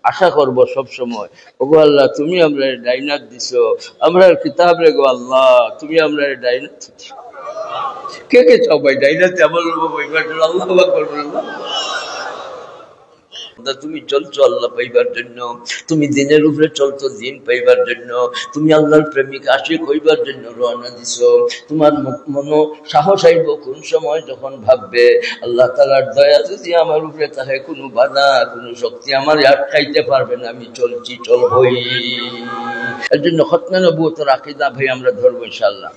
আশা করব সব সময়, ওগো আল্লাহ তুমি আমরা ডাইনাত দিছো, আমরা কিতাব রে গো আল্লাহ তুমি আমরা ডাইনাত দিছো। কে কে চাও ভাই ডাইনাতে আমল পাইবার জন্য? আল্লাহ আকবার বলুন। তুমি চলছো আল্লাহ পাইবার জন্য, তুমি দিনের উপরে চলছো দিন পাইবার জন্য, তুমি আল্লাহর প্রেমিক আশিক হইবার জন্য রওনা দিছো। তোমার মনো সাহস আইব কোন সময় যখন ভাববে আল্লাহ তাআলার দয়া যদি আমার উপরে থাকে, কোনো বাধা কোনো শক্তি আমার আটকাইতে পারবে না, আমি চলছি চলবই। এর জন্য খতমে নবুয়তের আকীদা ভাই আমরা ধরবো ইনশাআল্লাহ।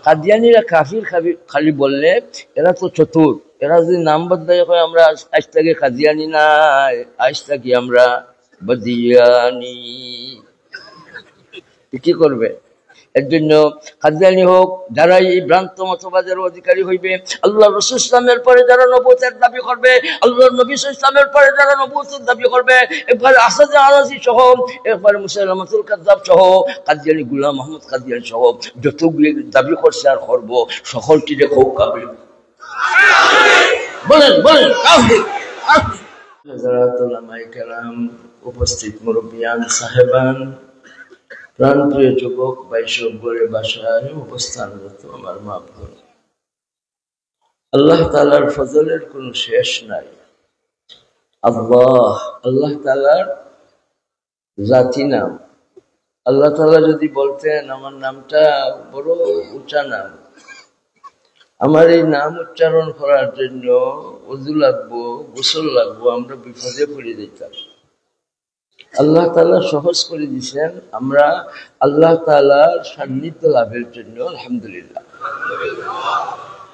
কাদিয়ানীরা কাফির খালি বললে এরা তো চতুর, এরা যদি নাম বদলাই হয় আমরা আজ থেকে কাদিয়ানী নাই, আজ থেকে আমরা বদিয়ানি, কি করবে? এর জন্য কাদিয়ানী হোক, যারা এই ভ্রান্ত মতবাদের অধিকারী হইবে, আল্লাহ রাসূল ইসলামের পরে যারা নবুয়তের দাবি করবে, আল্লাহ নবী ইসলামের পরে যারা নবুয়তের দাবি করবে, একবার আসাদ আরাজি সহ, একবার মুসাইলামাতুল কাযযাব সহ, কাদিয়ানী গোলাম আহমদ কাদিয়ানী সহ যতগুলি দাবি করছে আর করব, সকলটি দেখো কাফির। বলেন বলেন কাফির। হযরত উলামায়ে কেরাম, উপস্থিত মুরব্বিয়ান সাহেবান, প্রাণপ্রিয় যুবক ভাই, সবগুলোর বাসায় অবস্থানরত আমার মা বোন, আল্লাহ তাআলার ফজলের কোনো শেষ নাই। আল্লাহ তাআলার জাতি নাম। আল্লাহ তাআলা যদি বলতেন আমার নামটা বড় উঁচা নাম, আমার এই নাম উচ্চারণ করার জন্য ওযু লাগবো, গোসল লাগবো, আমরা বিপদে পড়ে যেতাম। আল্লাহ তাআলা সহজ করে দিয়েছেন আমরা আল্লাহ তাআলার সান্নিধ্য লাভের জন্য, আলহামদুলিল্লাহ।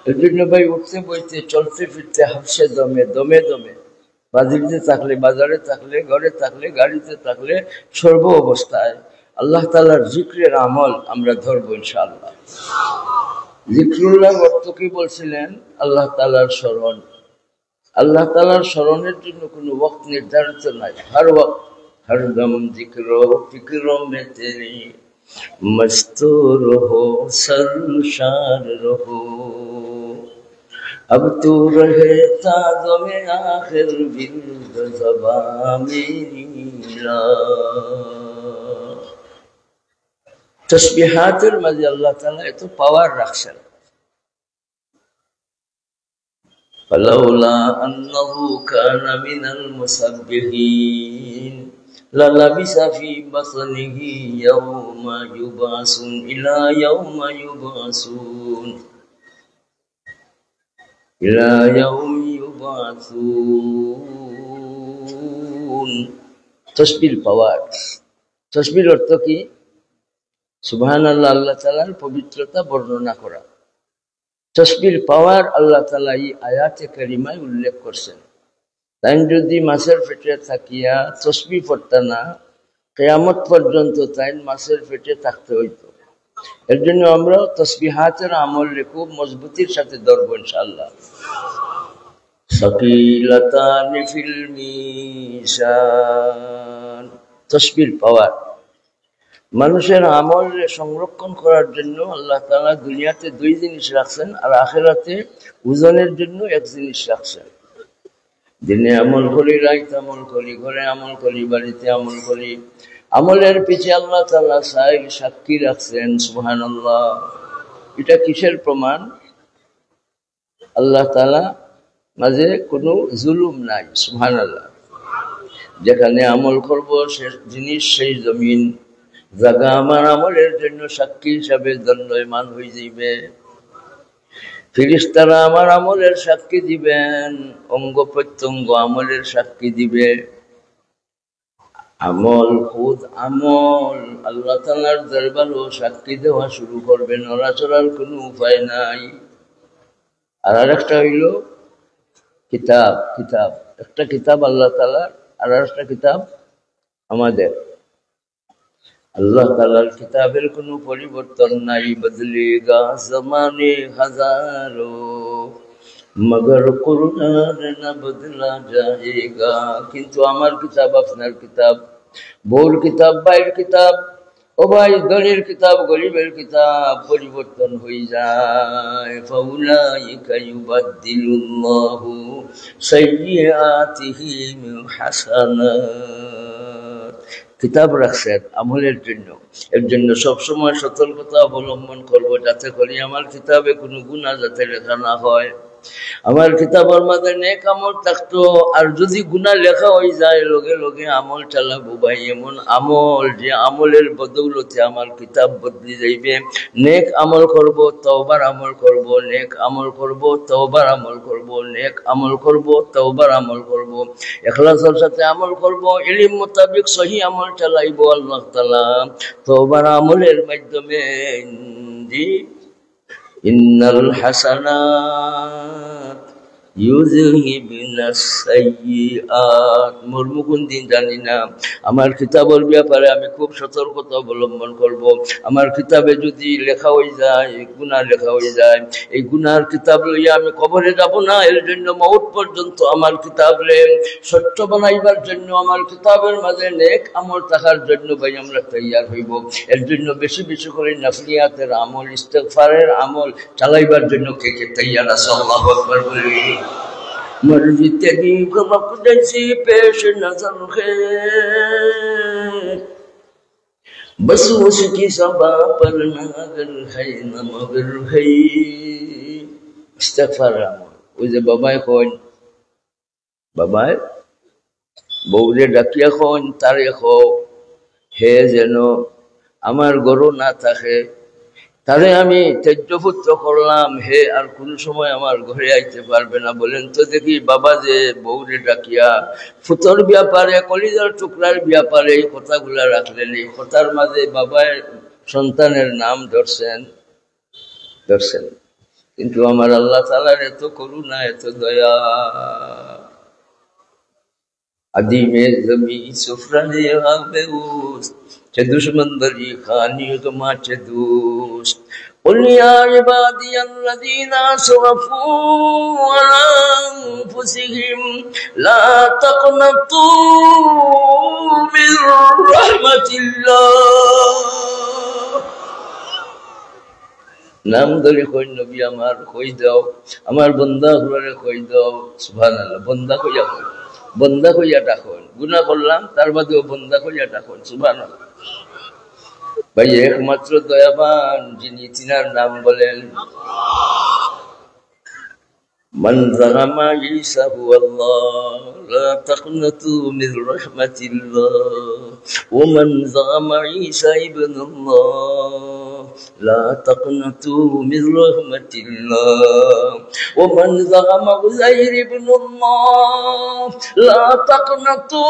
এর জন্য ভাই উঠতে বইতে চলতে ফিরতে হাফসে দমে দমে দমে, বাড়িতে থাকলে বাজারে থাকলে ঘরে থাকলে গাড়িতে থাকলে সর্ব অবস্থায় আল্লাহ তাআলার জিক্রের আমল আমরা ধরবো ইনশাআল্লাহ। জিক্রুল্লাহ অর্থ কি বলছিলেন? আল্লাহ তাআলার স্মরণ। আল্লাহ তাআলার স্মরণের জন্য কোনো ওয়াক্ত নির্ধারিত নাই, হর ওয়াক্ত हरदम जिक्रो फिक्रो में तेरी मस्त रहो सरशार रहो, अब तू रहे ताज़ो में आखिर बिल्द ज़बा मेरी ला। तस्बीहातेर মাঝে আল্লাহ তাআলা এত পাওয়ার রাখছেন। ফালাউলা আন্নাহু কানা মিনাল মুসাব্বিহিন লালাবিসা ফি বাতনিহি ইয়াওমা ইউবাসুন ইলা ইয়াওমা ইউবাসুন ইলা ইয়াওমি ইউবাসুন। তাসবিহ পাওয়ার। তাসবিহর অর্থ কি? সুবহানাল্লাহ, আল্লাহ তাআলার পবিত্রতা বর্ণনা করা। তাসবিহ পাওয়ার আল্লাহ তাআলা এই আয়াতে কারিমায় উল্লেখ করছেন। তাই যদি মাছের পেটে থাকিয়া তাসবিহ পড়তা না, কিয়ামত পর্যন্ত তাই মাছের পেটে থাকতে হইতো। এর জন্য আমরা তাসবিহাতের আমল খুব মজবুতির সাথে ধরবো ইনশাআল্লাহ। সাকিলাতান ফিল মিশান, তাসবিহ পাওয়ার। মানুষের আমল সংরক্ষণ করার জন্য আল্লাহ তাআলা দুনিয়াতে দুই জিনিস রাখছেন, আর আখিরাতে ওজনের জন্য এক জিনিস রাখছেন। দিনে আমল করি, রাইতে আমল করি, ঘরে আমল করি, বাড়িতে আমল করি। আমলের পিছে আল্লাহ তাআলা সাক্ষী রাখছেন। সুবহানাল্লাহ। এটা কিসের প্রমাণ? আল্লাহ তাআলা মাঝে কোনো জুলুম নাই। সুবহানাল্লাহ। যেখানে আমল করব সে জিনিস, সেই জমিন জায়গা আমার আমলের জন্য সাক্ষী হিসাবে দণ্ডায়মান হয়ে যাইবে। ফেরেশতারা আমার আমলের সাক্ষী দিবেন, অঙ্গ প্রত্যঙ্গ আমলের সাক্ষী দিবে। আমল খুদ আমল আল্লাহ তাআলার দরবারও সাক্ষী দেওয়া শুরু করবে, নড়াচড়ার কোনো উপায় নাই। আর আরেকটা হইল কিতাব। কিতাব একটা কিতাব আল্লাহ তাআলার, আর একটা কিতাব আমাদের। আল্লাহ তাআলার কিতাবের কোনো পরিবর্তন নাই। বদলেগা জমানে হাজারো মগর কুরআন না বদলা যায়েগা। কিন্তু আমার কিতাব, আপনার কিতাব, বউর কিতাব, ভাইয়ের কিতাব, ও ভাই ধনীর কিতাব, গরিবের কিতাব পরিবর্তন হয়ে যায়। ফাউলাইকা ইউবাদদিলুল্লাহু সাইয়্যাতিহিম হাসানাত। কিতাব রাখছেন আমলের জন্য। এর জন্য সবসময় সতর্কতা অবলম্বন করব, যাতে করে আমার কিতাবে কোনো গুনাহ যাতে লেখা না হয়। আমার কিতাবের মধ্যে নেক আমল থাকতো, আর যদি গুনাহ লেখা হয়ে যায় লগে লগে আমল চালাবো ভাই, এমন আমল যে আমলের বদৌলতে আমার কিতাব বদলে যাইবে। নেক আমল করব, তওবার আমল করব, নেক আমল করব, তওবার আমল করব, নেক আমল করব, তওবার আমল করব, ইখলাসের সাথে আমল করব, ইলম মোতাবেক সহি আমল চালাইবো আল্লাহ তাআলা তওবার আমলের মাধ্যমে। জি, ইন্নাল হাসানাত ইউযহিবনাস সাইয়্যাত। মর্ম কোন দিন জানি না। আমার কিতাবের ব্যাপারে আমি খুব সতর্কতা অবলম্বন করব। আমার কিতাবে যদি লেখা হয়ে যায়, গুনাহ লেখা হয়ে যায়, এই গুনার কিতাব লইয়া আমি কবরে যাব না। এর জন্য মওত পর্যন্ত আমার কিতাবে স্বচ্ছ বানাইবার জন্য, আমার কিতাবের মাঝে নেক আমল থাকার জন্য ভাই আমরা তৈয়ার হইব। এর জন্য বেশি বেশি করে নাফলিয়াতের আমল, ইস্তেগফারের আমল চালাইবার জন্য কে কে তৈয়ার আছে? আল্লাহু আকবার বলি। मर्जी तेरी मक़दसी पेश नजर है, बस उसकी सबा पर नगर है न मगर है। इस्तिग़फ़ार আমল। ওই যে বাবায় কইন, বাবায় বউরে ডাকিয়া কইন, তারে কও হে যেন আমার গরু না থাকে, তারে আমি তেজ্যপুত্র করলাম, হে আর কোন সময় আমার ঘরে আইতে পারবে না। বলেন তো দেখি, বাবা যে বউরে ডাকিয়া ফুতর ব্যাপারে, কলিজার টুকরার ব্যাপারে এই কথাগুলা রাখলেন, এই কথার মাঝে বাবার সন্তানের নাম ধরছেন, কিন্তু আমার আল্লাহ তাআলার এত করুণা, এত দয়া। আদিমে জমি সুফরানে আবে উস্ত, चे दुश्मन दरी खानी कमा चे दोस्त। قل يا عبادي الذين اسرفوا على انفسهم لا تقنطوا من رحمة الله। নাম ধরে কই নবী আমার, কই দাও আমার বন্দা গুলোরে, কই দাও সুবহানাল্লাহ। বন্দা কইয়া কই, বন্দা কইয়া ডাকুন। গুনাহ করলাম তার বাদেও বন্দা কইয়া ডাকুন, সুবহানাল্লাহ। ভাই একমাত্র দয়াবান যিনি, তিনার নাম বলেন মান যাগামা ঈসা হুয়াল্লাহ লা তাকনাতু মিন রাহমাতিল্লাহ ওয়া মান যাগামা ঈসা ইবনুল্লাহ লা তাকনাতু মিন রাহমাতিল্লাহ ওয়া মান যাগামা উযাইর ইবনুল্লাহ লা তাকনাতু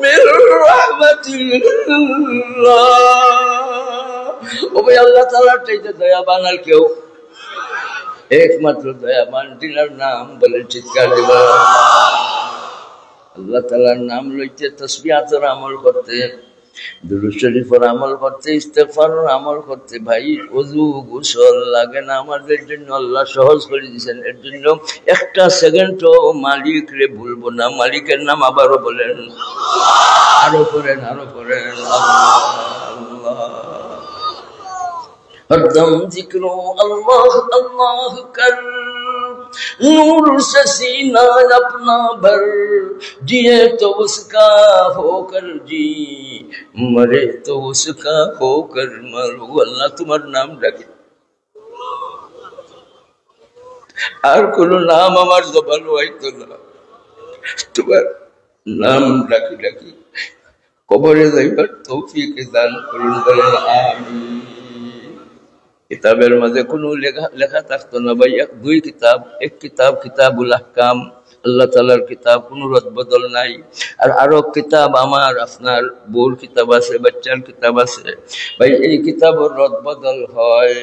মিন রাহমাতিল্লাহ। ও ভাই, আল্লাহ তাআলার চাইতে দয়াবান আর কেউ? একমাত্র দয়াবান, তিনার নাম বলে চিৎকার দিবা। আল্লাহ তাআলার নাম লইতে, তাসবিহাতের আমল করতে, দুরূদ শরীফের আমল করতে, ইস্তিগফারের আমল করতে ভাই ওযু গোসল লাগে না। আমাদের জন্য আল্লাহ সহজ করে দিয়েছেন। এর জন্য একটা সেকেন্ডও মালিক রে ভুলবো না। মালিকের নাম আবারও বলেন, আরো করেন, আরো করেন, আল্লাহ আল্লাহ। हरदम जिक्र अल्लाह अल्लाह कर, नूर से सीना अपना भर, जिए तो उसका होकर जी, मरे तो उसका होकर मरो। अल्लाह तुम्हारा नाम डाके, আর কোন নাম আমার জবান হইতো না। তোমার নাম ডাকি ডাকি কবরে যাইবার তৌফিক দান করুন, বলেন আমিন। কিতাবের মাঝে কোনো লেখা থাকতো না ভাই, দুই কিতাব। এক কিতাব কিতাবুল আহকাম, আল্লাহ তাআলার কিতাব, কোনো রদ বদল নাই। আর আরো কিতাব আমার আপনার বউর কিতাব আছে, বাচ্চার কিতাব আছে ভাই। এই কিতাবের রদ বদল হয়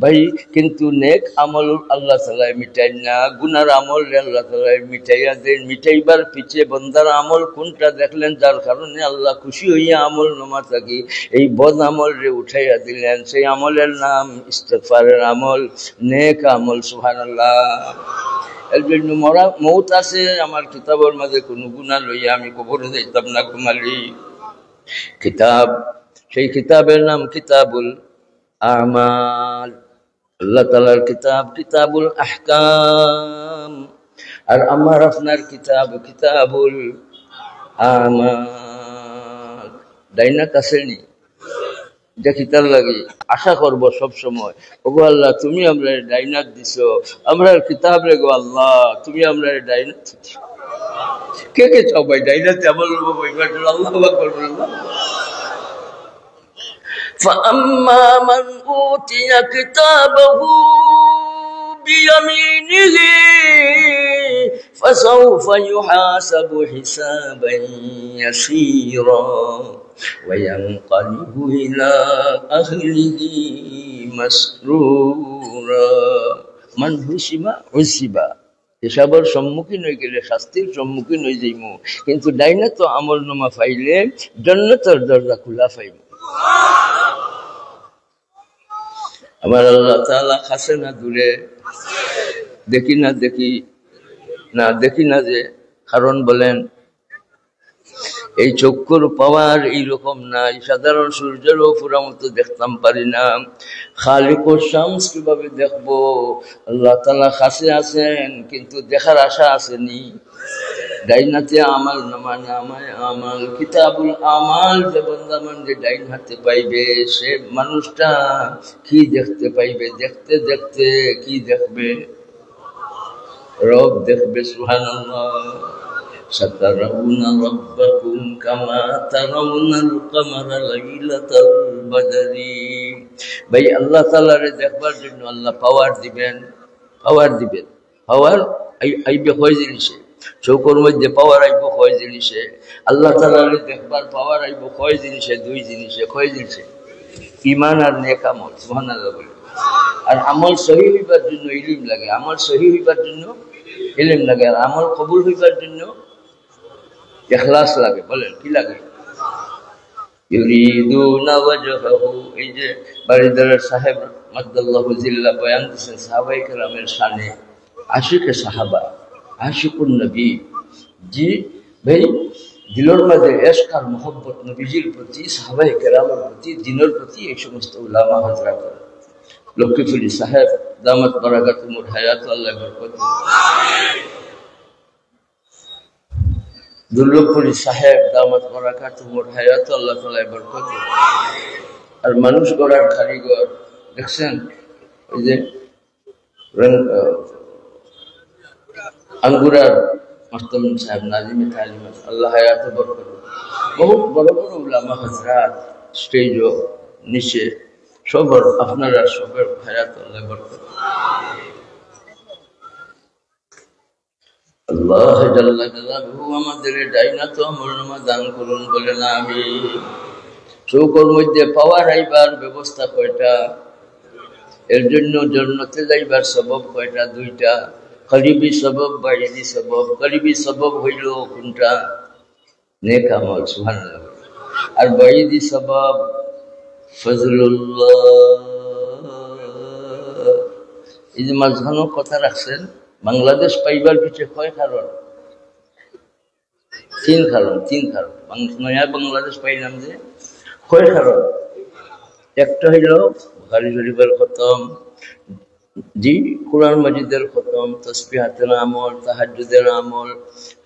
ভাই, কিন্তু নেক আমল আল্লাহ তাআলা মিটাই না, গুনার আমল আল্লাহ তাআলা মিটাইয়া দেন। মিটাইবার পিছে বন্দার আমল কোনটা দেখলেন, যার কারণে আল্লাহ খুশি হইয়া আমল নামা থাকি এই বদ আমল রে উঠাইয়া দিলেন। সেই আমলের নাম ইস্তিগফারের আমল, নেক আমল, সুবহানাল্লাহ। এর জন্য মৌত আছে আমার কিতাবের মাঝে, কোনো গুনাহ লইয়া আমি কবরে যাইতাম না ঘুমালি। কিতাব, সেই কিতাবের নাম কিতাবুল আমাল, আল্লাহ তাআলার কিতাব কিতাবুল আহকাম। আর আমার আপনার কিতাব কিতাবুল আমাল। ডাইনাত আসেনি দেখি তার লাগে আশা করব সব সময় ওগো আল্লাহ তুমি আমরা ডাইনাত দিছো আমরা কিতাব রে গো আল্লাহ তুমি আমরা ডাইনাত কে কে চাও ভাই ডাইনাতে আমল আল্লাহ আকবার আল্লাহ فأما من أوتي كتابه بيمينه فسوف يحاسب حسابا يسيرا وينقلب إلى أهله مسرورا من حسب হিসাবের সম্মুখীন হয়ে গেলে শাস্তির সম্মুখীন হয়ে যাইমু কিন্তু ডাইনা তো আমল নামা পাইলে জান্নাতের দরজা খোলা পাইমু আমার আল্লাহ তাআলা কাছে না দূরে দেখি না যে কারণ বলেন এই চক্ষুর পাওয়ার এইরকম নাই সাধারণ সূর্যেরও পুরা মতো দেখতাম পারি না খালিকুল শামস কিভাবে দেখবো আল্লাহ তাআলা কাছে আছেন কিন্তু দেখার আশা আসেনি ডাইনাতে আমাল নামায় আমাল কিতাবুল আমাল যে বান্দামান যে ডাইন হাতে পাইবে সে মানুষটা কি দেখতে পাইবে দেখতে দেখতে কি দেখবে রব দেখবে সুবহানাল্লাহ سترون ربكم كما ترون القمر ليلة البدر ভাই আল্লাহ তাআলারে দেখবার জন্য আল্লাহ পাওয়ার দিবেন পাওয়ার আইবে কয় জিনিসে চৌকর মধ্যে পাওয়ার আইব কয় জিনিসে আল্লাহ তাআলারে দেখবার পাওয়ার আইব কয় জিনিসে দুই জিনিসে কয় জিনিসে ঈমান আর নেক আমল সুবহানাল্লাহ বলে আর আমল সহি হইবার জন্য ইলম লাগে আমল সহি হইবার জন্য ইলম লাগে আর আমল কবুল হইবার জন্য ইখলাস লাগে বলেন কি লাগে ইউরিদুনা ওয়াজহাহু এই যে বারিদারের সাহেব মাদ্দাল্লাহু জিল্লা বয়ান দিয়েছেন সাহাবায়ে কেরামের শানে আশিকে সাহাবা আশিকুন নবী জি ভাই দিলের মধ্যে ইশক আর মোহব্বত নবীজির প্রতি সাহাবায়ে কেরামের প্রতি দ্বীনের প্রতি এই সমস্ত উলামা হযরত লক্ষ্মীপুরী সাহেব দামাত বারাকাতুহুর হায়াত আল্লাহ বরকত আমিন দুর্লভপুরী সাহেব দামাত বারাকাতুহুর হায়াত আল্লাহ তাআলা বরকত আর মানুষ গড়ার কারিগর দেখছেন ওই যে আঙ্গুরার মাস্তামিন সাহেব নাজিমে তালিমাত আল্লাহ হায়াত বরকত বহুত বড় বড় উলামা হযরত স্টেজও নিচে সবার আপনারা সবার হায়াত আল্লাহ বরকত আল্লাহ জাল্লা জালালুহু আমাদের ডাইনাত আমল নামা দান করুন বলেন আমিন চৌকর মধ্যে পাওয়ার আইবার ব্যবস্থা কয়টা এর জন্য জান্নাতে যাইবার সবব কয়টা দুইটা করিবি সবব বাইদি সবব করিবি সবব হইল কোনটা নেক আমল সুবহানাল্লাহ আর বাইদি সবব ফজলুল্লাহ এই যে মাঝখানে কথা রাখছেন বাংলাদেশ পাইবার পিছে কয় কারণ তিন কারণ নয়া বাংলাদেশ পাইলাম যে কয় কারণ একটা হইল বুখারী শরীফের খতম জি কুরআন মাজিদের খতম তাসবিহাতের আমল তাহাজ্জুদের আমল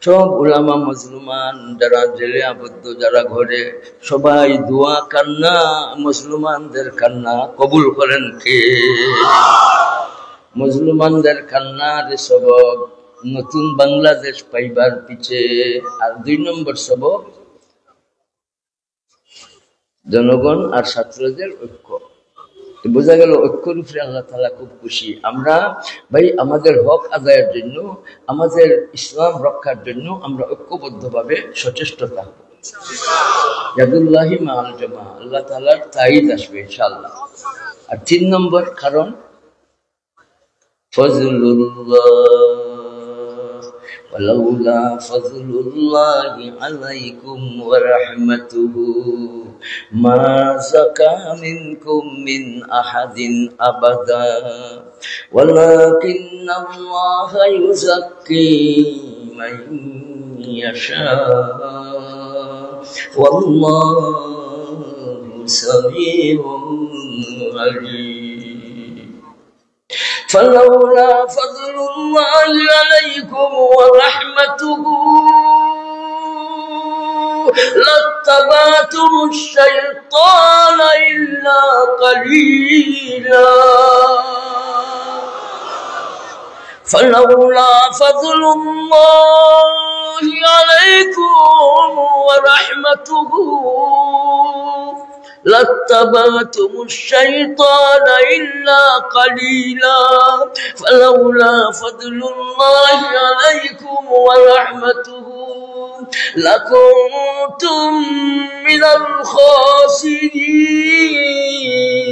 সব উলামা মুসলমান যারা জেলে আবদ্ধ যারা ঘরে সবাই দোয়া কান্না মুসলমানদের কান্না কবুল করেন কে মুসলমানদের কান্নার সবব নতুন বাংলাদেশ পাইবার পিছে আর দুই নম্বর সবব জনগণ আর ছাত্রদের ঐক্য বোঝা গেল ঐক্যর উপরে আল্লাহ তাআলা খুব খুশি আমরা ভাই আমাদের হক আদায়ের জন্য আমাদের ইসলাম রক্ষার জন্য আমরা ঐক্যবদ্ধভাবে সচেষ্ট থাকব ইয়াদুল্লাহি মাআল জামা আল্লাহ তাআলার তাইদ আসবে ইনশাআল্লাহ আর তিন নম্বর কারণ ফজলুল্লাহ ওয়ালাউলা ফজলুল্লাহি আলাইকুম ওয়া রাহমাতুহু মা যাকা মিনকুম মিন আহাদিন আবাদা ওয়ালাকিন্নাল্লাহা ইউযাক্কি মান ইয়াশা ওয়াল্লাহু সামিউন আলীম فلولا فضل الله عليكم ورحمته لاتبعتم الشيطان إلا قليلا فلولا فضل الله عليكم ورحمته لاتبعتم الشيطان إلا قليلا فلولا فضل الله عليكم ورحمته لكنتم من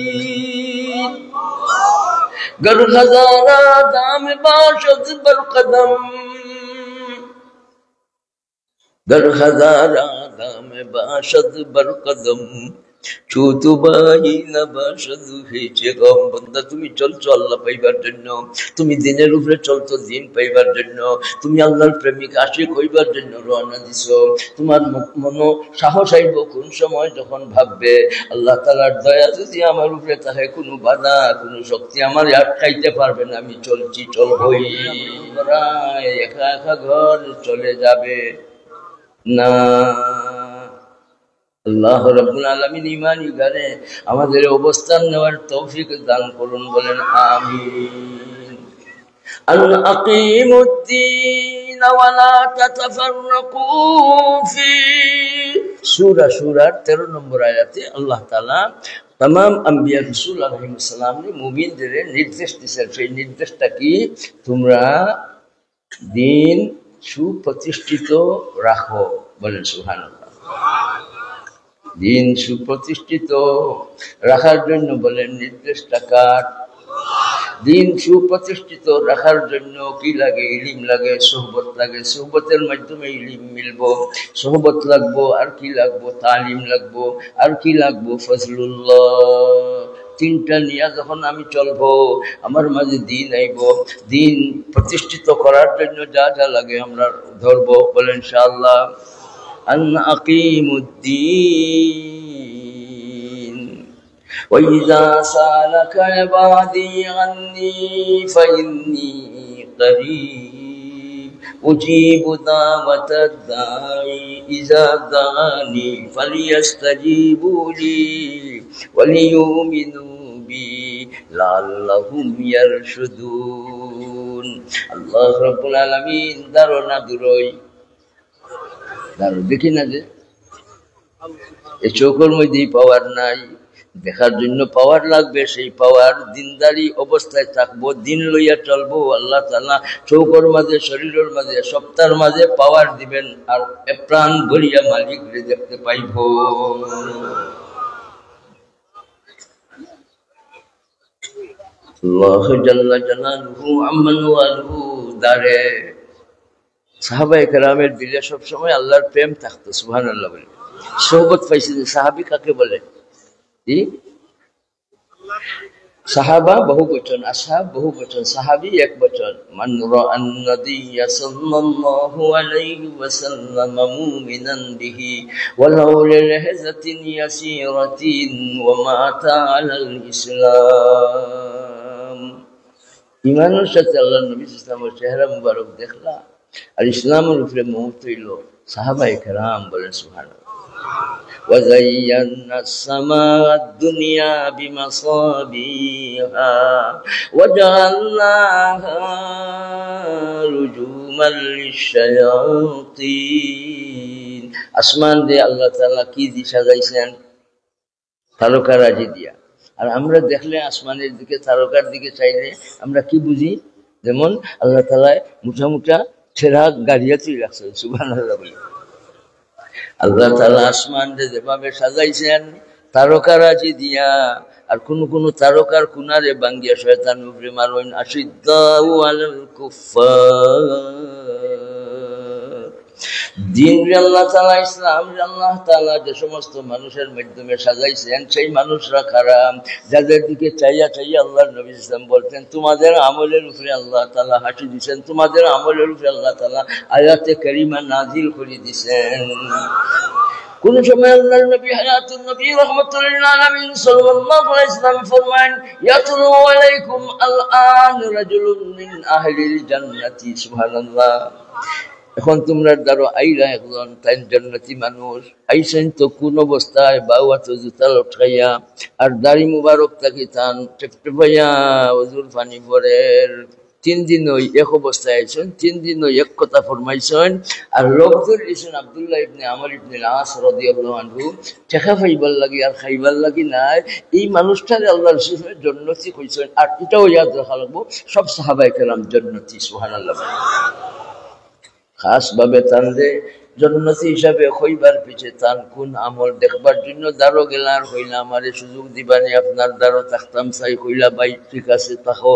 الخاسرين گر ہزارہ دام باشد برقدم گر ہزارہ دام باشد برقدم چوتو بائی نباشد هیچ غم بندہ তুমি চলছো আল্লাহ পাইবার জন্য তুমি দিনের উপরে চলতো দিন পাইবার জন্য তুমি আল্লাহর প্রেমিক আশিক হইবার জন্য রওনা দিছো তোমার মনো সাহস আইব কোন সময় যখন ভাববে আল্লাহ তাআলার দয়া যদি আমার উপরে থাকে কোনো বাধা কোনো শক্তি আমার আটকাইতে পারবে না আমি চলছি চলবই একা একা ঘর চলে যাবে না আল্লাহ রাব্বুল আলামিন ঈমানি গানে আমাদের অবস্থান নেওয়ার তৌফিক দান করুন বলেন আমিন আন আকিমুদ্দিন ওয়া লা তাতাফাররাকু ফি সূরার 13 নম্বর আয়াতে আল্লাহ তাআলা तमाम अंबिया रसूल আলাইহিস সালাম ने মুমিনদের নির্দেশ দিয়েছেন সেই নির্দেশটা কি তোমরা দিন সুপ্রতিষ্ঠিত রাখো বলেন সুবহানাল্লাহ দিন সুপ্রতিষ্ঠিত রাখার জন্য বলেন নির্দেশটা কার দিন সুপ্রতিষ্ঠিত রাখার জন্য কি লাগে ইলম লাগে সোহবত লাগে সোহবতের মাধ্যমে ইলম মিলবো সোহবত লাগবো আর কি লাগবো তালিম লাগবো আর কি লাগবো ফজলুল্লাহ তিনটা নিয়ে যখন আমি চলবো আমার মাঝে দিন আইব দিন প্রতিষ্ঠিত করার জন্য যা যা লাগে আমরা ধরবো বলেন ইনশাআল্লাহ أن أقيموا الدين وإذا سألك عبادي عني فإني قريب أجيب دعوة الداعي إذا دعاني فليستجيبوا لي وليؤمنوا بي لعلهم يرشدون الله رب العالمين دارنا دروي দেখি না যে এই চোখের মধ্যেই পাওয়ার নাই দেখার জন্য পাওয়ার লাগবে সেই পাওয়ার দিনদারি অবস্থায় থাকবো দিন লইয়া চলবো আল্লাহ তাআলা চোখের মাঝে শরীরের মাঝে সপ্তাহের মাঝে পাওয়ার দিবেন আর প্রাণ ভরিয়া মালিক রে দেখতে পাইব আল্লাহ জাল্লা জালালুহু আম্মান ওয়ালহু দারে সাহাবায়ে কেরামের দিলে সব সময় আল্লাহর প্রেম থাকতো সুবহানাল্লাহ বলে সোহবত পাইছে যে সাহাবী কাকে বলে কি সাহাবা বহু বচন আসহাব বহু বচন সাহাবী এক বচন মান রাআন নাবিয়্য সাল্লাল্লাহু আলাইহি ওয়াসাল্লাম মুমিনান বিহি ওয়ালাউ লিলহাযাতিন ইয়াসীরাতিন ওয়া মাতা আলাল ইসলাম ঈমানের সাথে আল্লাহর নবী সাল্লাল্লাহু আলাইহি ওয়াসাল্লামের চেহারা মুবারক দেখলা আর ইসলামের উপরে মওত হইল সাহাবায়ে কেরাম বলেন সুবহানাল্লাহ وزينا السماء الدنيا بمصابيها وجعلناها رجوما للشياطين আসমান দিয়ে আল্লাহ তাআলা কি দিয়ে সাজাইছেন তারকারাজি দিয়া আর আমরা দেখলে আসমানের দিকে তারকার দিকে চাইলে আমরা কি বুঝি যেমন আল্লাহ তাআলা মুঠা মুঠা ছেঁড়া গাড়িয়াতেই রাখছেন সুবহানাল্লাহ বলে আল্লাহ তাআলা আসমান যেভাবে সাজাইছেন তারকারাজি দিয়া আর কোন তারকার কুনারে বাঙ্গিয়া শয়তান উপরে মারবেন আশিদ্দাউ আলাল কুফফার দিন আল্লাহ তাআলা ইসলাম আল্লাহ তাআলা যে সমস্ত মানুষের মাধ্যমে সাজাইছেন সেই মানুষরা খারাপ যাদের দিকে চাইয়া আল্লাহর নবী ইসলাম বলতেন তোমাদের আমলের উপরে আল্লাহ তাআলা হাসি দিয়েছেন তোমাদের আমলের উপরে আল্লাহ তাআলা আয়াতে কারিমা নাজিল করে দিয়েছেন কোন সময় আল্লাহর নবী হায়াতুন নবী রাহমাতুল্লাহ আলামিহি সাল্লাল্লাহু আলাইহি ওয়াসাল্লাম ফরমান ইয়াতুলু আলাইকুম আল-আন রাজুলুন মিন আহলিল জান্নাতি সুবহানাল্লাহ এখন তোমরা ধরো আইরা একজন তাই জান্নাতি মানুষ আইসেন তো কোন অবস্থায় বাউয়া তো জুতা লটকাইয়া আর দাড়ি মুবারক থাকি তান টেপটে পাইয়া ওজুর পানি পরের 3 দিন ওই এক অবস্থায় আইসেন 3 দিন ওই এক কথা ফরমাইছেন আর লোক ধরিয়েছেন আব্দুল্লাহ ইবনে আমর ইবনে আস রাদিয়াল্লাহু আনহু টাকা পাইবার লাগি আর খাইবার লাগি নাই এই মানুষটারে আল্লাহ রাসূলের জান্নাতি কইছেন। আর এটাও ইয়াদ রাখা লাগবো সব সাহাবায়ে কেরাম জান্নাতি সুবহানাল্লাহ। খাস ভাবে তানরে জন্নতি হিসাবে হইবার পিছে তান কোন আমল দেখবার জন্য দারো গেলার হইলা আমারে সুযোগ দিবানি আপনার দারো থাকতাম চাই হইলা ভাই ঠিক আছে তাকো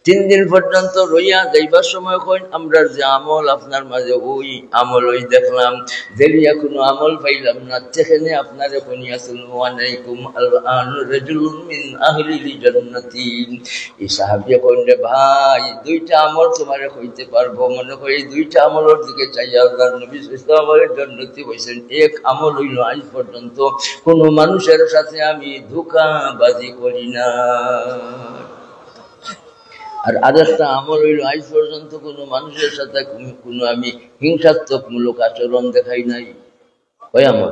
3 দিন পর্যন্ত রইয়া যাইবার সময় কইন আমরা যে আমল আপনার মাঝে ওই আমল ওই দেখলাম দেরিয়া কোনো আমল পাইলাম না সেখানে আপনারে কইয়া আসসালামু আলাইকুম আল-আন রাজুলুন মিন আহলিল জান্নাতি। এই সাহাবী কইন রে ভাই দুইটা আমল তোমারে কইতে পারবো মনে করি দুইটা আমলের দিকে চাই আল্লাহর নবী আমাদের জান্নাতি হইছেন। এক আমল হইল আজ পর্যন্ত কোন মানুষের সাথে আমি ধোঁকাবাজি করি না আর আরেকটা আমল হইল আজ পর্যন্ত কোন মানুষের সাথে কোনো আমি হিংসাত্মকমূলক আচরণ দেখাই নাই। ওই আমল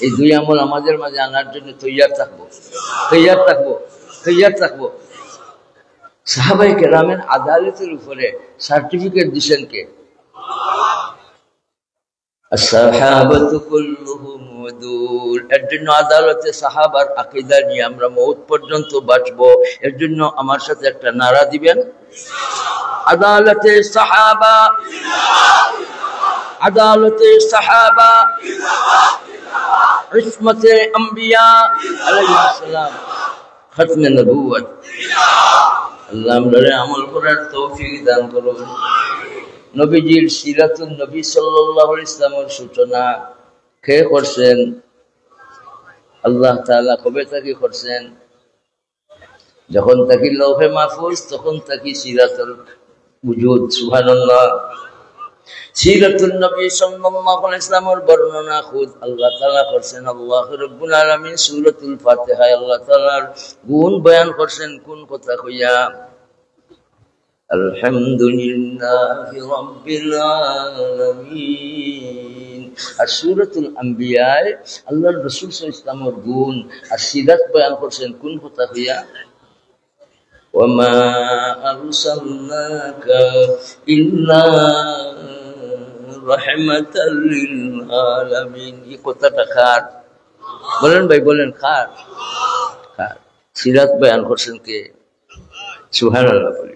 এই দুই আমল আমাদের মাঝে আনার জন্য তৈয়ার থাকবো তৈয়ার থাকবো তৈয়ার থাকবো। সাহাবায়ে কেরামের আদালতের উপরে সার্টিফিকেট দিছেন কে? সাহাবাতু কুল্লুহুম উদুল। এর জন্য আদালতে সাহাবার আকীদা নিয়ে আমরা মওত পর্যন্ত বাঁচবো। এর জন্য আমার সাথে একটা নারা দিবেন, আদালতে সাহাবা, আদালতে সাহাবা, ইসমতে আম্বিয়া আলাইহিস সালাম, খতমে নবুয়ত। আল্লাহ আমাদের আমল করার তৌফিক দান করুন। নবীজির সিরাতুন নবী সাল্লাল্লাহু আলাইহি ওয়াসাল্লামের সূচনা কে করছেন? আল্লাহ তাআলা কবে থেকে করছেন? যখন তাকি লৌহে মাহফুজ তখন তাকি সিরাতুল উজুদ। সুবহানাল্লাহ। সিরাতুন নবী সাল্লাল্লাহু আলাইহি ওয়াসাল্লামের বর্ণনা খুদ আল্লাহ তাআলা করছেন। আল্লাহ রাব্বুল আলামিন সূরাতুল ফাতিহায় আল্লাহ তাআলার গুণ বয়ান করছেন কোন কথা কইয়া? আলহামদুলিল্লাহি রাব্বিল আলামিন। আর সূরাতুল আম্বিয়ায় আল্লাহর রাসূল সাল্লাল্লাহু আলাইহি ওয়াসাল্লামের গুণ আর সিরাত বয়ান করছেন কোন কথা হইয়া? ওয়া মা আরসালনাকা ইল্লা রাহমাতাল লিল আলামিন। এই কথাটা কার? বলেন ভাই বলেন, কার? কার? সিরাত বয়ান করছেন কে? সুবহানাল্লাহ। বলি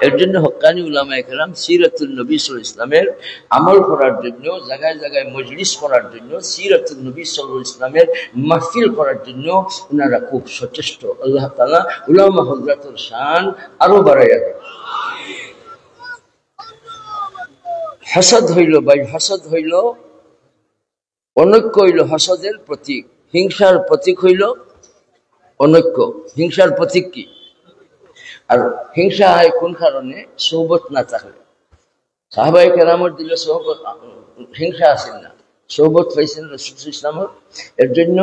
এর জন্য হক্কানি উলামায়ে কেরাম সিরাতুন নবী সাল্লাল্লাহু আলাইহি ওয়াসাল্লামের আমল করার জন্য, জায়গায় জায়গায় মজলিস করার জন্য, সিরাতুন নবী সাল্লাল্লাহু আলাইহি ওয়াসাল্লামের মাহফিল করার জন্য ওনারা খুব সচেষ্ট। আল্লাহ তাআলা উলামা হযরতের শান আরো বাড়াইয়া দেন। হাসাদ হইল ভাই, হাসাদ হইল অনৈক্য, হইল হাসাদের প্রতীক। হিংসার প্রতীক হইল অনৈক্য। হিংসার প্রতীক কি? আর হিংসা হয় কোন কারণে? সোহবত না থাকলে। সাহাবায়ে কেরামের দিলে সোহবত, হিংসা আসেন না, সোহবত পাইছেন রাসূল ইসলামের। এর জন্য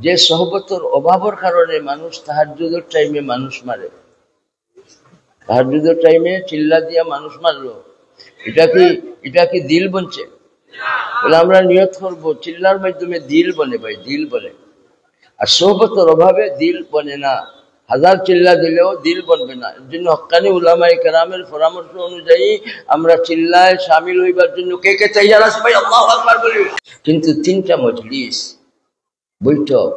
যে সোহবতের অভাবের কারণে মানুষ তাহাজ্জুদের টাইমে মানুষ মারে, তাহাজ্জুদের টাইমে চিল্লা দিয়া মানুষ মারলো, এটা কি দিল বনছে? বলে আমরা নিয়ত করবো চিল্লার মাধ্যমে দিল বনে ভাই, দিল বনে। আর সোহবতের অভাবে দিল বনে না, হাজার চিল্লা দিলেও দিল বনবে না। এর জন্য হক্কানি উলামায়ে কেরামের পরামর্শ অনুযায়ী আমরা চিল্লায় শামিল হইবার জন্য কে কে তৈয়ার আছে ভাই? আল্লাহু আকবার বলি। কিন্তু 3টা মজলিস, বৈঠক,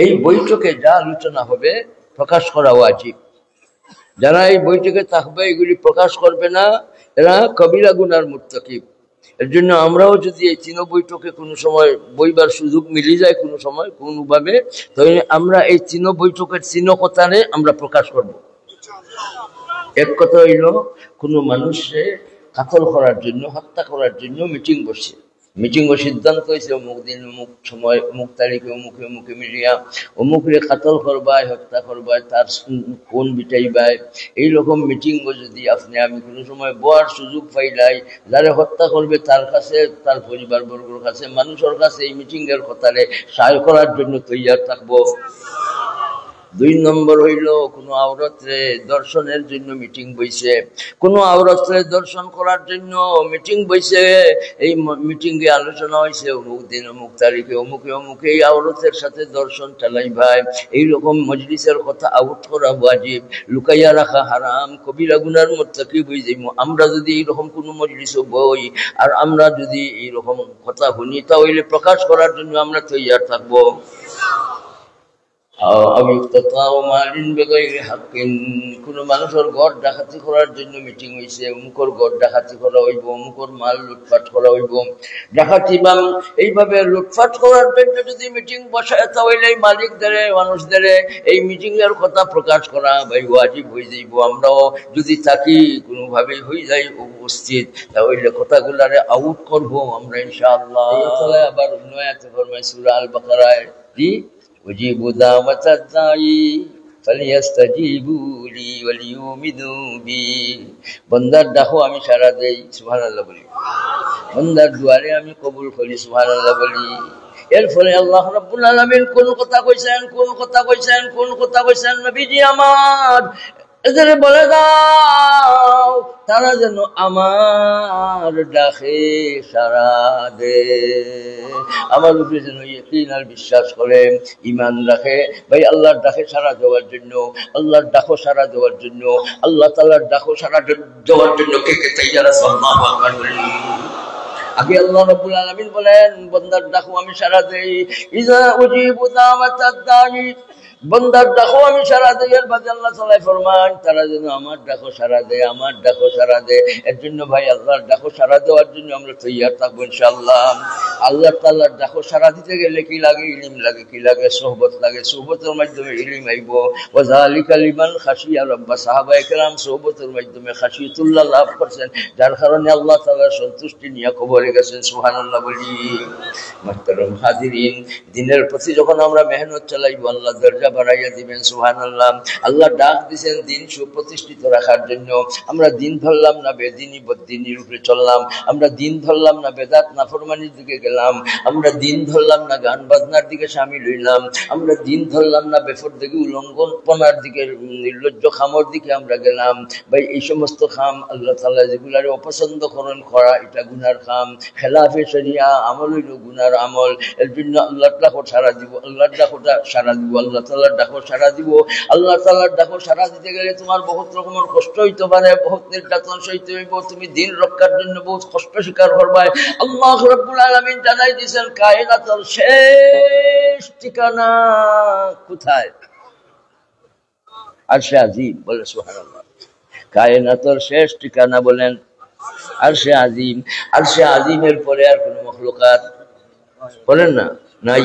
এই বৈঠকে যা আলোচনা হবে প্রকাশ করা ওয়াজিব। যারা এই বৈঠকে থাকবে এগুলি প্রকাশ করবে না, এরা কবিরা গুনার মুর্তাকিব। এর জন্য আমরাও যদি এই 3 বৈঠকে কোনো সময় বইবার সুযোগ মিলে যায় কোনো সময় কোনোভাবে, তাহলে আমরা এই 3 বৈঠকের 3 কথারে আমরা প্রকাশ করব। এক কথা হইল কোনো মানুষে কাতল করার জন্য, হত্যা করার জন্য মিটিং বসছে। মিটিং ও সিদ্ধান্ত হয়েছে অমুক দিন অমুক সময় অমুক তারিখে অমুকে অমুকে মিলিয়া অমুকরে কাতল করবায়, হত্যা করবায়, তার কোন বিটাইবায়। এইরকম মিটিং যদি আপনি আমি কোনো সময় বয়ার সুযোগ পাইলাই, যারা হত্যা করবে তার কাছে, তার পরিবার বর্গের কাছে, মানুষের কাছে এই মিটিং এর কথারে সাহায্য করার জন্য তৈয়ার থাকবো। দুই নম্বর হইল কোনো আওরাতরে দর্শনের জন্য মিটিং বইছে, কোনো আওরাতরে দর্শন করার জন্য মিটিং বইছে। এই মিটিং এ আলোচনা হয়েছে অমুক দিন অমুক তারিখে অমুকে অমুকে এই আওরাতের সাথে দর্শন চালাই ভাই। এইরকম মজলিসের কথা আউট করা ওয়াজিব, লুকাইয়া রাখা হারাম, কবিরা গুনার মুত্তাকিব হয়ে যাইব। আমরা যদি এইরকম কোনো মজলিস বই আর আমরা যদি এইরকম কথা শুনি তাহলে প্রকাশ করার জন্য আমরা তৈয়ার থাকবো। কোন মানুষের ঘর ডাকাতি করার জন্য মিটিং হয়েছে, অমুকর ঘর ডাকাতি করা হইব, অমুকর মাল লুটপাট করা হইব, ডাকাতি বা এইভাবে লুটপাট করার জন্য যদি মিটিং বসায় তাহলে এই মালিকদের মানুষদের এই মিটিং এর কথা প্রকাশ করা ভাই ওয়াজিব হয়ে যাইব। আমরাও যদি থাকি কোনোভাবে হয়ে যাই উপস্থিত তাহলে কথাগুলারে আউট করবো আমরা ইনশাআল্লাহ। আবার নয়াতে ফরমায় সূরা আল বাকারায় জি উজিবু দাওয়াতাদ দাঈ ফালিয়াস্তাজিবু লি ওয়ালিউমিনু বি। বান্দার ডাকো আমি সাড়া দেই, সুবহানাল্লাহ বলি। বান্দার দুয়ারে আমি কবুল করি, সুবহানাল্লাহ বলি। এর ফলে আল্লাহ রাব্বুল আলামিন কোন কথা কইছেন নবীজি আমার এদের বলে দাও তারা যেন আমার ডাকে সাড়া দে, আমার উপরে যেন ইয়াকিন আর বিশ্বাস করে ঈমান রাখে। ভাই আল্লাহর ডাকে সাড়া দেওয়ার জন্য, আল্লাহর ডাকো সাড়া দেওয়ার জন্য, আল্লাহ তাআলার ডাকো সাড়া দেওয়ার জন্য কে কে তৈয়ার আছে? আল্লাহু আকবার বলি। আগে আল্লাহ রাব্বুল আলামিন বলেন বান্দার ডাকো আমি সাড়া দেই, ইজা উজিবু দাওয়াতাদ দাঈ, বান্দার ডাকো আমি সাড়া দেই। এর বাদে আল্লাহ তাআলা ফরমান তারা যেন আমার ডাকো সাড়া দেয়, আমার ডাকো সাড়া দেয়। এর জন্য ভাই আল্লাহর ডাকো সাড়া দেওয়ার জন্য আমরা তৈয়ার থাকবো ইনশাআল্লাহ। আল্লাহ তাআলার ডাকো সাড়া দিতে গেলে কি লাগে? ইলম লাগে। কি লাগে? সোহবত লাগে। সোহবতের মাধ্যমে ইলম আইব। ওয়া যালিকা লিমান খাশিয়া রাব্বা, সাহাবায়ে কেরাম সোহবতের মাধ্যমে খাশিয়াতুল্লাহ লাভ করছেন, যার কারণে আল্লাহ তাআলার সন্তুষ্টি নিয়ে কবরে গেছেন, সুবহানাল্লাহ বলি। মুহতারাম হাজিরিন, দিনের প্রতি যখন আমরা মেহনত চালাইব আল্লাহ দরজা বাড়াইয়া দিবেন, সুবহানাল্লাহ। আল্লাহ ডাক দিয়েছেন দিন সুপ্রতিষ্ঠিত রাখার জন্য। আমরা দিন ধরলাম না বেদিনী বদ্দিনীর উপরে চললাম, আমরা দিন ধরলাম না বেদাত নাফরমানির দিকে গেলাম, আমরা দিন ধরলাম না গান বাজনার দিকে সামিল হইলাম, আমরা দিন ধরলাম না বেফর দিকে উলঙ্ঘনপনার দিকে নির্লজ্জ খামর দিকে আমরা গেলাম। ভাই এই সমস্ত খাম আল্লাহ তাআলা যেগুলারে অপছন্দ করা এটা গুনার খাম, খেলাফে শরিয়া আমল হইল গুনার আমল। এর জন্য আল্লাহর ডাকো সাড়া দিব, আল্লাহর ডাকো সাড়া দিব, আল্লাহ তাআলার ডাকো সাড়া দিব। আল্লাহ তাআলার ডাকো সাড়া দিতে গেলে তোমার বহুত রকমের কষ্ট হইতে পারে, বহুত নির্যাতন সইতে হইব, তুমি দিন রক্ষার জন্য বহুত কষ্ট স্বীকার করবে। আল্লাহ রাব্বুল আলামিন জানাই দিয়েছেন কায়নাতের শেষ ঠিকানা কোথায়? আরশে আজিম, বলে সুবহানাল্লাহ। কায়নাতের শেষ ঠিকানা বলেন আরশে আজিম। আরশে আজিমের পরে আর কোন মখলুকাত বলেন না নাই।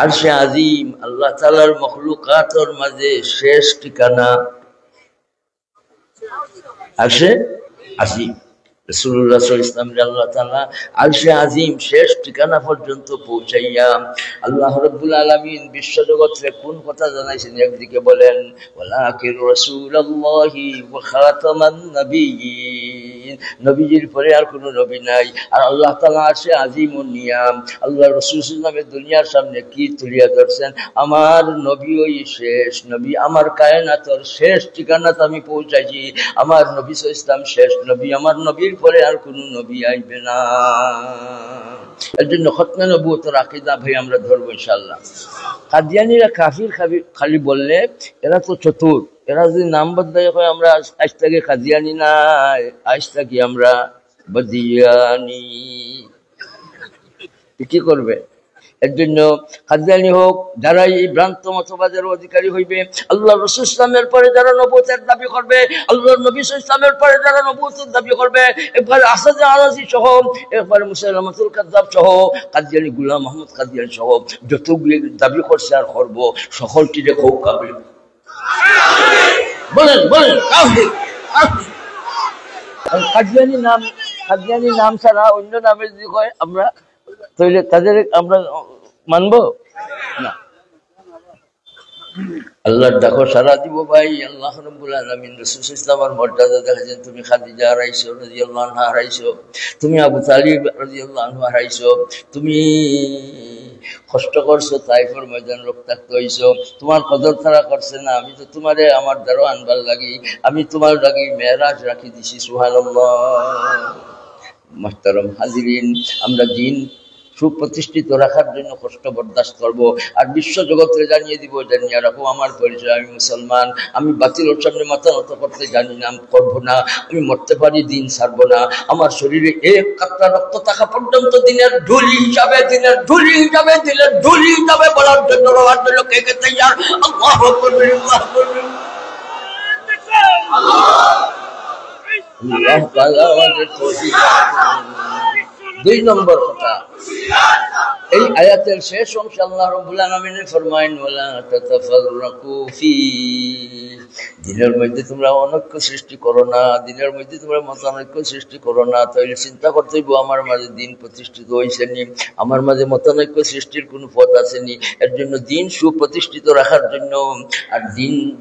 আরশে আজিম আল্লাহ তাআলার মখলুকাতের মাঝে শেষ ঠিকানা আরশে আজিম। রাসূলুল্লাহ সাল্লাল্লাহু আলাইহি ওয়াসাল্লাম আল্লাহ তাআলা আরশে আজিম শেষ ঠিকানা পর্যন্ত পৌঁছাইয়া আল্লাহ রাব্বুল আলামিন বিশ্বজগতে কোন কথা জানাইছেন? একদিকে বলেন ওয়ালাকির রাসূলুল্লাহি ওয়া খাতামান নাবিয়্যিন, নবীজির পরে আর কোনো নবী নাই। আর আল্লাহ তাআলা আরশে আজিম ও নিয়াম আল্লাহ রাসূল সাল্লাল্লাহু আলাইহি ওয়াসাল্লাম দুনিয়ার সামনে কি তুলিয়া ধরছেন? আমার নবী ওই শেষ নবী, আমার কায়নাতের শেষ ঠিকানাতে আমি পৌঁছাইছি, আমার নবী সাল্লাল্লাহু আলাইহি ওয়াসাল্লাম শেষ নবী, আমার নবীর পরে আর কোন নবী আইবে না। এর জন্য খতমে নবুয়তের আকীদা ভাই আমরা ধরবো ইনশাআল্লাহ। কাদিয়ানীরা কাফির খালি বললে এরা তো চতুর, এরা যদি নাম বদলাই হয় আমরা আজ থেকে কাদিয়ানী নাই, আজ থেকে আমরা বদিয়ানি, কি করবে? এর জন্য কাদিয়ানী হোক, যারা এই ভ্রান্ত মতবাদের অধিকারী হইবে, আল্লাহ রাসূল ইসলামের পরে যারা নবুয়তের দাবি করবে, আল্লাহ নবী ইসলামের পরে যারা নবুয়তের দাবি করবে, একবার আসাদ আরাজি সহ, একবার মুসাইলামাতুল কাযযাব সহ, কাদিয়ানী গোলাম মোহাম্মদ কাদিয়ানী সহ যতগুলি দাবি করছে আর করব, সকলটিরে খুব কাবিল বলেন বলেন কাফির। কাদিয়ানী নাম ছাড়া অন্য নামে যদি কয় আমরা তাহলে তাদের আমরা মানবো না। আল্লাহর ডাকো সাড়া দিব ভাই। আল্লাহ রাব্বুল আলামিন রাসূল ইসলামের মর্যাদা দেখাছেন। তুমি খাদিজা হারাইছো রাদিয়াল্লাহু আনহা হারাইছো, তুমি আবু তালিব রাদিয়াল্লাহু আনহু হারাইছো, তুমি কষ্ট করছো তাইফের ময়দান রক্তাক্ত হইছো, তোমার কদর তারা করছে না, আমি তো তোমারে আমার দ্বারা আনবার লাগি, আমি তোমার লাগি মেরাজ রাখি দিছি। সুবহানাল্লাহ। মুহতারাম হাজিরিন, আমরা দিন সুপ্রতিষ্ঠিত রাখার জন্য কষ্ট বরদাস্ত করব, আর বিশ্ব জগতে জানিয়ে দিব, জানিয়ে রাখো আমার পরিচয়, আমি মুসলমান, আমি বাতিলের সামনে মাথা নত করতে জানি না, করবো না, আমি মরতে পারি, দিন ছাড়বো না, আমার শরীরে এক কাতরা রক্ত থাকা পর্যন্ত দিনের ঢুলি হিসাবে, দিনের ঢুলি হিসাবে, দিনের ঢুলি হিসাবে বলার জন্য রওয়ার জন্য কে কে তৈয়ার? আল্লাহু আকবার, আল্লাহু আকবার। আল্লাহ তাআলা আমাদের তৌফিক দান করুন। 2 নম্বর কথা, এই আয়াতের শেষ অংশে আল্লাহ রাব্বুল আলামিন ফরমায়েন, ওয়ালা তাতাফাররাকু ফি, দিনের মধ্যে তোমরা অনৈক্য সৃষ্টি করো না, দিনের মধ্যে তোমরা মতানৈক্য সৃষ্টি করো না। তাহলে চিন্তা করতে হইব, আমার মাঝে দিন প্রতিষ্ঠিত হয়েছে নি, আমার মাঝে মতানৈক্য সৃষ্টির কোনো পথ আসেনি। এর জন্য দিন সুপ্রতিষ্ঠিত রাখার জন্য, আর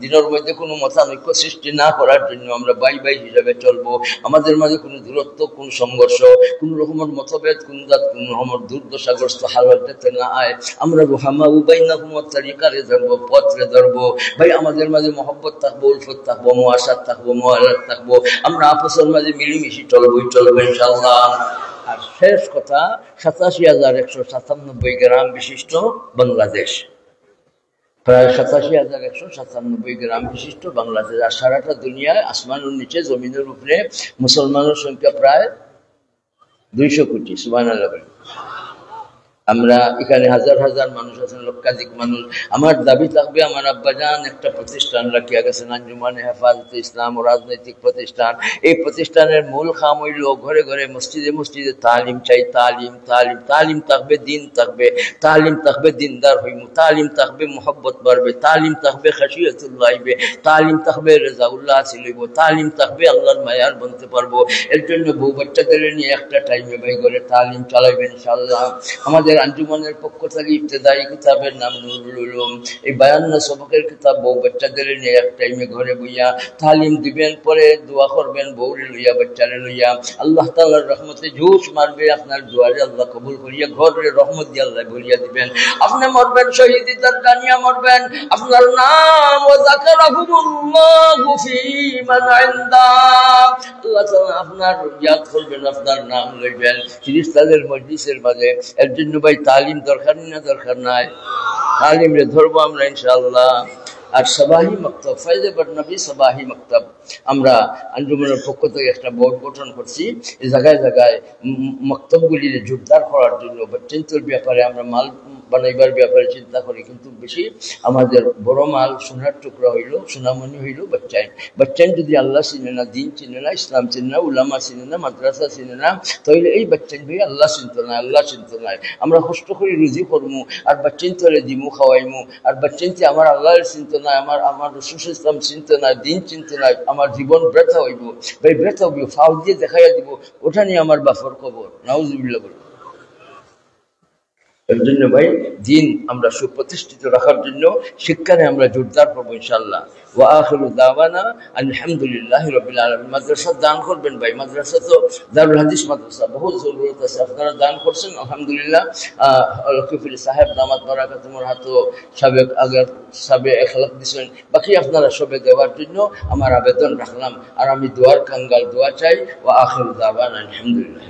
দিনের মধ্যে কোনো মতানৈক্য সৃষ্টি না করার জন্য আমরা ভাই ভাই হিসাবে চলবো। আমাদের মাঝে কোনো দূরত্ব, কোনো সংঘর্ষ, কোন রকমের মতভেদ, কোন রকমের দুর্দশাগ্রস্ত হালত যাতে না আয়। আমরা রুহামা উবাইনাহুম তারিকারে ধরবো, পথরে ধরবো। ভাই আমাদের মাঝে মহব্বত থাকবো, উলফত থাকবো, মুআশাত থাকবো, মুআলাত থাকবো। আমরা আপসের মাঝে মিলেমিশে চলবো ইনশাআল্লাহ। আর শেষ কথা, 87,197 গ্রাম বিশিষ্ট বাংলাদেশ, প্রায় 87,197 গ্রাম বিশিষ্ট বাংলাদেশ। আর সারাটা দুনিয়ায় আসমানের নিচে জমিনের উপরে মুসলমানের সংখ্যা প্রায় 200 কোটি। সুবহানাল্লাহ। আমরা এখানে হাজার হাজার মানুষ আছেন, লক্ষাধিক মানুষ। আমার দাবি থাকবে, আমার আব্বাজান একটা প্রতিষ্ঠান রাখিয়া গেছেন, আঞ্জুমানে হেফাজতে ইসলাম ও রাজনৈতিক প্রতিষ্ঠান। এই প্রতিষ্ঠানের মূল কাম হইল ঘরে ঘরে, মসজিদে মসজিদে তালিম চাই, তালিম তালিম তালিম থাকবে, দিন থাকবে, তালিম থাকবে, দিনদার হইমু, তালিম থাকবে, মোহব্বত বাড়বে, তালিম থাকবে, খাশিয়াতুল্লাহ আইবে, তালিম থাকবে, রেজাউল্লাহ হাসিল হইব, তালিম থাকবে, আল্লাহর মায়ার বনতে পারবো। এর জন্য বউ বাচ্চাদের নিয়ে একটা টাইমে ভাই করে তালিম চালাইবেন ইনশাআল্লাহ। আমাদের আঞ্জুমানের পক্ষ থেকে ইবতেদায়ী কিতাবের নাম নুরুল উলুম, এই 52 সবকের কিতাব বউ বাচ্চাদের নিয়ে এক টাইমে ঘরে বইয়া তালিম দিবেন, পরে দোয়া করবেন বউরে লইয়া, বাচ্চারে লইয়া। আল্লাহ তাআলার রহমতে জোশ মারবে, আপনার দুয়ারে আল্লাহ কবুল করিয়া ঘরে রহমত দিয়ে আল্লাহ ভরিয়া দিবেন। আপনি মরবেন শহীদি দরজা নিয়ে মরবেন, আপনার নাম ও যাকারাহুমুল্লাহু ফি মান ইনদা, আল্লাহ তাআলা আপনার ইয়াদ করবেন, আপনার নাম লইবেন ফেরেশতাদের মজলিসের মাঝে। এর জন্য ভাই তালিম দরকার না দরকার নাই? তালিম রে ধরবো আমরা ইনশাআল্লাহ। আর সাবাহি মক্তব, ফায়দে বরনবী সাবাহি মক্তব, আমরা আঞ্জুমানের পক্ষ থেকে একটা বোর্ড গঠন করছি। এই জায়গায় জায়গায় মক্তবগুলি জোরদার করার জন্য, চিন্তার ব্যাপারে আমরা মাল বানাইবার ব্যাপারে চিন্তা করি, কিন্তু বেশি আমাদের বড় মাল সোনার টুকরা হইল, সোনামণি হইল বাচ্চাইন। বাচ্চাইন যদি আল্লাহ চিনে না, দিন চিনে না, ইসলাম চিনে না, উলামা চিনে না, মাদ্রাসা চিনে না, তাহলে এই বাচ্চাইন ভাই আল্লাহ চিনত না, আল্লাহ চিনত নাই। আমরা কষ্ট করে রুজি করবো, আর বাচ্চাইন তোলে দিমু খাওয়াইমু, আর বাচ্চাইনতে আমার আল্লাহর চিন্ত নাই, আমার রসুল ইসলাম চিন্ত নাই, দিন চিন্ত নাই, আমার জীবন ব্যর্থ হইব। ভাই ব্যর্থ হইব, ফাউ দিয়ে দেখাইয়া দিব, ওটা নিয়ে আমার বাফর খবর। নাউজুবিল্লাহ বলবো। এর জন্য ভাই দিন আমরা সুপ্রতিষ্ঠিত রাখার জন্য শিক্ষারে আমরা জোরদার করবো ইনশাআল্লাহ। ওয়া আখিরু দাওয়ানা আলহামদুলিল্লাহি রাব্বিল আলামিন। মাদ্রাসা দান করবেন ভাই, মাদ্রাসা তো দারুল হাদিস মাদ্রাসা, বহুত জরুরত আছে, আপনারা দান করছেন আলহামদুলিল্লাহ। লক্ষ্মীপুরি সাহেব দামাত বারাকাতুহুর হাত সাবে 1 লাখ দিচ্ছেন, বাকি আপনারা সবে দেওয়ার জন্য আমার আবেদন রাখলাম। আর আমি দোয়ার কাঙ্গাল, দোয়া চাই। ওয়া আখিরু দাওয়ানা আলহামদুলিল্লাহ।